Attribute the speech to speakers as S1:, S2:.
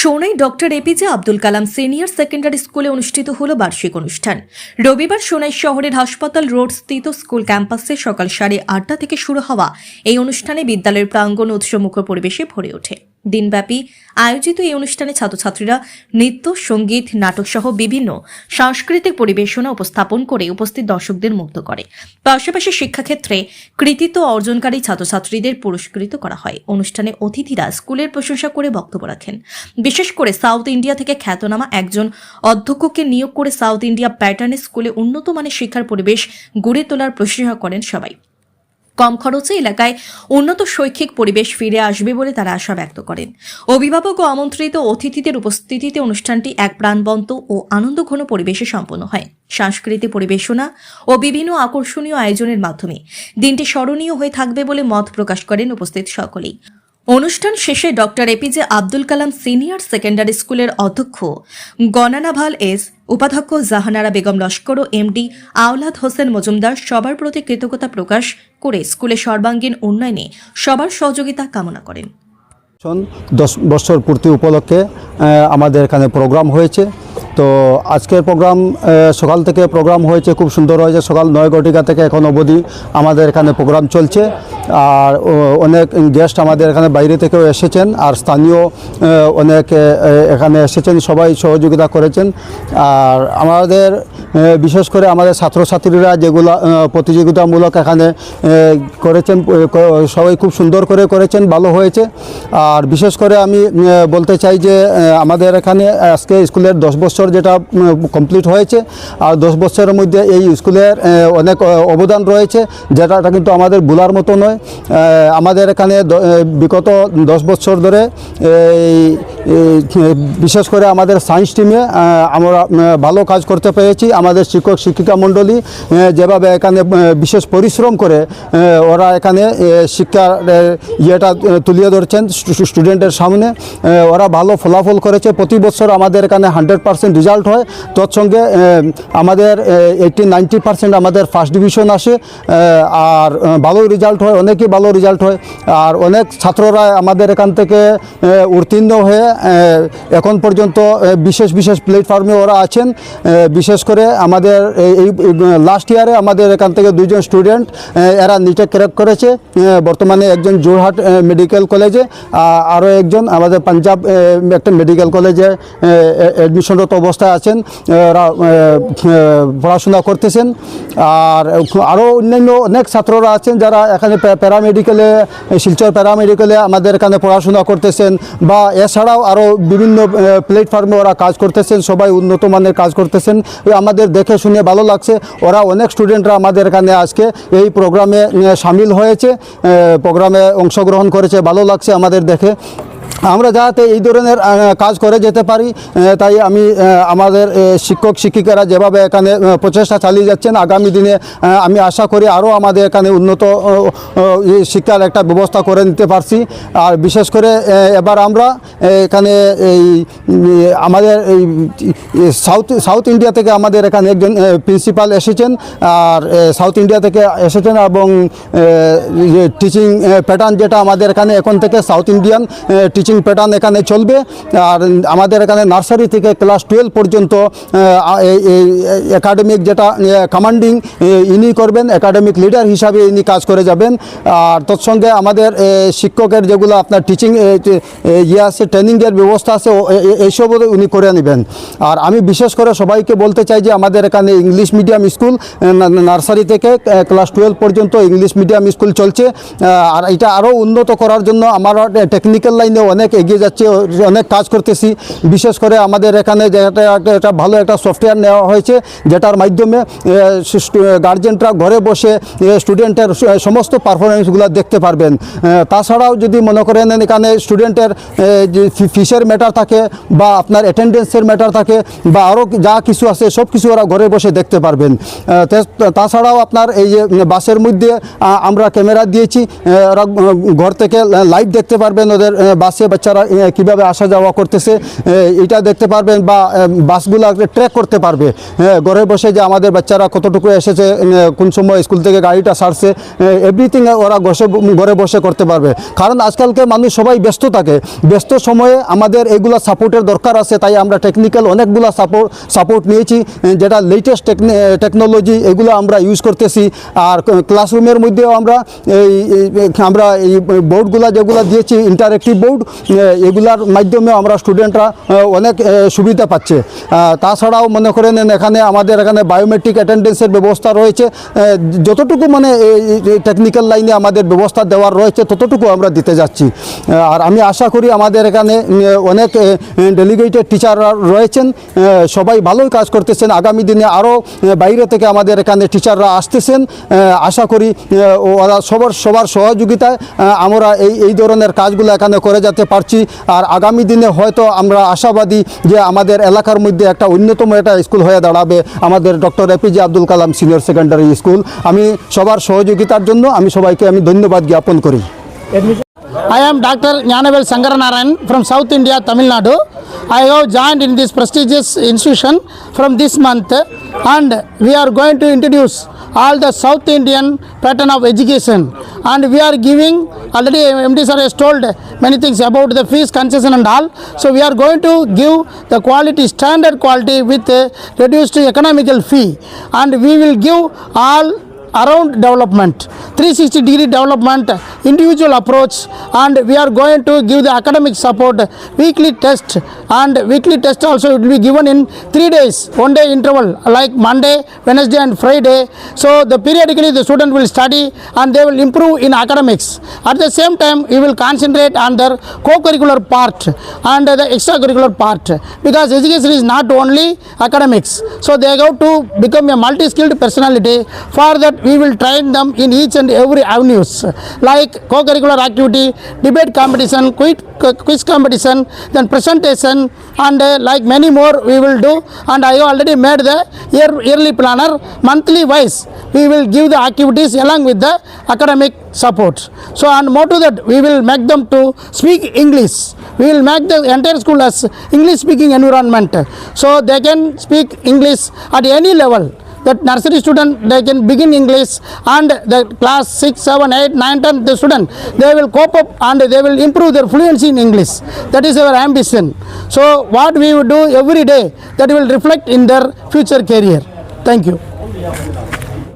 S1: Sonai doctor APJ Abdul Kalam senior secondary স্কুলে অনুষ্ঠিত হল বার্ষিক অনুষ্ঠান। রবিবার সোনাই শহরের হাসপাতাল রোড স্থিত স্কুল ক্যাম্পাসে সকাল 8:30 থেকে শুরু হওয়া এই অনুষ্ঠানে বিদ্যালয়ের প্রাঙ্গণ উৎসবমুখর পরিবেশে ভরে ওঠে। দিনব্যাপী আয়োজিত এই অনুষ্ঠানে ছাত্রছাত্রীরা নৃত্য, সঙ্গীত, নাটক সহ বিভিন্ন সাংস্কৃতিক পরিবেশনা উপস্থাপন করে উপস্থিত দর্শকদের মুগ্ধ করে। পাশাপাশি শিক্ষাক্ষেত্রে কৃতিত্ব অর্জনকারী ছাত্রছাত্রীদের পুরস্কৃত করা হয়। অনুষ্ঠানে অতিথিরা স্কুলের প্রশংসা করে বক্তব্য রাখেন। বিশেষ করে সাউথ ইন্ডিয়া থেকে খ্যাতনামা একজন অধ্যক্ষকে নিয়োগ করে সাউথ ইন্ডিয়া প্যাটার্নে স্কুলে উন্নত মানের শিক্ষার পরিবেশ গড়ে তোলার প্রশংসা করেন সবাই। কম খরচে এলাকায় উন্নত শৈক্ষিক পরিবেশ ফিরে আসবে বলে তারা আশা ব্যক্ত করেন। অভিভাবক ও আমন্ত্রিত অতিথিদের উপস্থিতিতে অনুষ্ঠানটি এক প্রাণবন্ত ও আনন্দঘন পরিবেশে সম্পন্ন হয়। সাংস্কৃতিক পরিবেশনা ও বিভিন্ন আকর্ষণীয় আয়োজনের মাধ্যমে দিনটি স্মরণীয় হয়ে থাকবে বলে মত প্রকাশ করেন উপস্থিত সকলেই। অনুষ্ঠান শেষে doctor APJ Abdul Kalam senior secondary স্কুলের অধ্যক্ষ গণনাভাল এস, উপাধ্যক্ষ জাহানারা বেগম লস্কর ও এমডি আওলাদ হোসেন মজুমদার সবার প্রতি কৃতজ্ঞতা প্রকাশ করে স্কুলের সর্বাঙ্গীন উন্নয়নে সবার সহযোগিতা কামনা করেন।
S2: 10 বছর পূর্তি উপলক্ষে আমাদের এখানে প্রোগ্রাম হয়েছে। তো আজকের প্রোগ্রাম সকাল থেকে প্রোগ্রাম হয়েছে, খুব সুন্দর হয়েছে। সকাল 9 ঘটিকা থেকে এখন অবধি আমাদের এখানে প্রোগ্রাম চলছে। আর অনেক গেস্ট আমাদের এখানে বাইরে থেকেও এসেছেন, আর স্থানীয় অনেক এখানে এসেছেন, সবাই সহযোগিতা করেছেন। আর আমাদের বিশেষ করে আমাদের ছাত্রছাত্রীরা যেগুলো প্রতিযোগিতামূলক এখানে করেছেন, সবাই খুব সুন্দর করে করেছেন, ভালো হয়েছে। আর বিশেষ করে আমি বলতে চাই যে আমাদের এখানে আজকে স্কুলের 10 বছর যেটা কমপ্লিট হয়েছে, আর 10 বছরের মধ্যে এই স্কুলের অনেক অবদান রয়েছে, যেটা কিন্তু আমাদের ভোলার মতো নয়। আমাদের এখানে বিগত 10 বছর ধরে বিশেষ করে আমাদের সায়েন্স টিমে আমরা ভালো কাজ করতে পেরেছি। আমাদের শিক্ষক শিক্ষিকা মণ্ডলী যেভাবে এখানে বিশেষ পরিশ্রম করে ওরা এখানে শিক্ষার ইয়েটা তুলিয়ে ধরছেন স্টুডেন্টের সামনে, ওরা ভালো ফলাফল করেছে। প্রতি বছর আমাদের এখানে 100% রেজাল্ট হয়। তৎসঙ্গে আমাদের 80-90% আমাদের ফার্স্ট ডিভিশন আসে, আর ভালো রেজাল্ট হয়, অনেকই ভালো রেজাল্ট হয়। আর অনেক ছাত্ররা আমাদের এখান থেকে উত্তীর্ণ হয়ে এখন পর্যন্ত বিশেষ বিশেষ প্ল্যাটফর্মে ওরা আছেন। বিশেষ করে আমাদের এই লাস্ট ইয়ারে আমাদের এখান থেকে 2 জন স্টুডেন্ট এরা নিটে ক্র্যাক করেছে। বর্তমানে একজন যোরহাট মেডিকেল কলেজে, আরও একজন আমাদের পাঞ্জাব একটা মেডিকেল কলেজে অ্যাডমিশনরত অবস্থায় আছেন, ওরা পড়াশোনা করতেছেন। আর আরও অন্যান্য অনেক ছাত্ররা আছেন যারা এখানে প্যারামেডিকেলে, শিলচর প্যারামেডিকেলে আমাদের এখানে পড়াশোনা করতেছেন, বা এছাড়াও আরও বিভিন্ন প্ল্যাটফর্মে ওরা কাজ করতেছেন, সবাই উন্নত মানের কাজ করতেছেন। আমাদের দেখে শুনে ভালো লাগছে। ওরা অনেক স্টুডেন্টরা আমাদের এখানে আজকে এই প্রোগ্রামে সামিল হয়েছে, প্রোগ্রামে অংশগ্রহণ করেছে, ভালো লাগছে আমাদের দেখে। আমরা যাতে এই ধরনের কাজ করে যেতে পারি, তাই আমি আমাদের শিক্ষক শিক্ষিকারা যেভাবে এখানে প্রচেষ্টা চালিয়ে যাচ্ছেন, আগামী দিনে আমি আশা করি আরও আমাদের এখানে উন্নত শিক্ষার একটা ব্যবস্থা করে নিতে পারছি। আর বিশেষ করে এবার আমরা এখানে এই আমাদের এই সাউথ ইন্ডিয়া থেকে আমাদের এখানে একজন প্রিন্সিপাল এসেছেন, আর সাউথ ইন্ডিয়া থেকে এসেছেন, এবং টিচিং প্যাটার্ন যেটা আমাদের এখানে এখন থেকে সাউথ ইন্ডিয়ান টিচিং প্যাটার্ন এখানে চলবে। আর আমাদের এখানে নার্সারি থেকে ক্লাস 12 পর্যন্ত একাডেমিক যেটা কমান্ডিং ইনি করবেন, একাডেমিক লিডার হিসাবে ইনি কাজ করে যাবেন। আর তৎসঙ্গে আমাদের শিক্ষকের যেগুলো আপনার টিচিং ইয়ে আছে, ট্রেনিংয়ের ব্যবস্থা আছে, এইসবও উনি করে নেবেন। আর আমি বিশেষ করে সবাইকে বলতে চাই যে আমাদের এখানে ইংলিশ মিডিয়াম স্কুল, নার্সারি থেকে ক্লাস 12 পর্যন্ত ইংলিশ মিডিয়াম স্কুল চলছে। আর এটা আরও উন্নত করার জন্য আমরা টেকনিক্যাল লাইনে অনেক এগিয়ে যাচ্ছে, অনেক কাজ করতেছি। বিশেষ করে আমাদের এখানে একটা ভালো একটা সফটওয়্যার নেওয়া হয়েছে, যেটার মাধ্যমে গার্জেনরা ঘরে বসে স্টুডেন্টের সমস্ত পারফরমেন্সগুলো দেখতে পারবেন। তাছাড়াও যদি মনে করেন এখানে স্টুডেন্টের ফিসের ম্যাটার থাকে, বা আপনার অ্যাটেন্ডেন্সের ম্যাটার থাকে, বা আরও যা কিছু আছে সব কিছু ওরা ঘরে বসে দেখতে পারবেন। তাছাড়াও আপনার এই যে বাসের মধ্যে আমরা ক্যামেরা দিয়েছি, ওরা ঘর থেকে লাইভ দেখতে পারবেন ওদের বাসে বাচ্চারা কীভাবে আসা যাওয়া করতেছে এটা দেখতে পারবেন, বা বাসগুলা ট্র্যাক করতে পারবে ঘরে বসে যে আমাদের বাচ্চারা কতটুকু এসেছে, কোন সময় স্কুল থেকে গাড়িটা ছাড়ছে, এভরিথিং ওরা ঘরে বসে করতে পারবে। কারণ আজকালকে মানুষ সবাই ব্যস্ত থাকে, ব্যস্ত সময়ে আমাদের এগুলা সাপোর্টের দরকার আছে। তাই আমরা টেকনিক্যাল অনেকগুলা সাপোর্ট নিয়েছি, যেটা লেটেস্ট টেকনোলজি এগুলো আমরা ইউজ করতেছি। আর ক্লাসরুমের মধ্যেও আমরা এই বোর্ডগুলা যেগুলো দিয়েছি, ইন্টারেক্টিভ বোর্ড, এগুলার মাধ্যমে আমরা স্টুডেন্টরা অনেক সুবিধা পাচ্ছে। তাছাড়াও মনে করেন এখানে আমাদের এখানে বায়োমেট্রিক অ্যাটেন্ডেন্সের ব্যবস্থা রয়েছে। যতটুকু মানে টেকনিক্যাল লাইনে আমাদের ব্যবস্থা দেওয়ার রয়েছে ততটুকু আমরা দিতে যাচ্ছি। আর আমি আশা করি আমাদের এখানে অনেক ডেলিগেটেড টিচাররা রয়েছেন, সবাই ভালোই কাজ করতেছেন। আগামী দিনে আরও বাইরে থেকে আমাদের এখানে টিচাররা আসতেছেন। আশা করি ওরা সবার সহযোগিতায় আমরা এই ধরনের কাজগুলো এখানে করে যেতে পারছি। আর আগামী দিনে হয়তো আমরা আশাবাদী যে আমাদের এলাকার মধ্যে একটা অন্যতম একটা স্কুল হয়ে দাঁড়াবে আমাদের doctor APJ Abdul Kalam senior secondary school. আমি সবার সহযোগিতার জন্য সবাইকে ধন্যবাদ জ্ঞাপন করি।
S3: I am Dr. Jnanavel Sangaranarayan from South India, Tamil Nadu. I have joined in this prestigious institution from this month, and we are going to introduce all the South Indian pattern of education, and we are giving, already MD sir has told many things about the fees concession and all, so we are going to give the quality, standard quality with reduced economical fee, and we will give all around development, 360-degree development, individual approach, and we are going to give the academic support, weekly test, and weekly test also it will be given in 3 days, 1 day interval like Monday, Wednesday and Friday. So the periodically the student will study and they will improve in academics. At the same time we will concentrate on their co-curricular part and the extracurricular part, because education is not only academics, so they have to become a multi-skilled personality. For that we will train them in each and every avenues like co-curricular activity, debate competition, quiz competition, then presentation, and like many more we will do. And I have already made the yearly planner. Monthly wise we will give the activities along with the academic support. So and more to that we will make them to speak English. We will make the entire school as English speaking environment, so they can speak English at any level. That nursery student they can begin English, and the class 6, 7, 8, 9, 10 the student they will cope up and they will improve their fluency in English. That is our ambition. So what we will do every day, that will reflect in their future career. Thank you.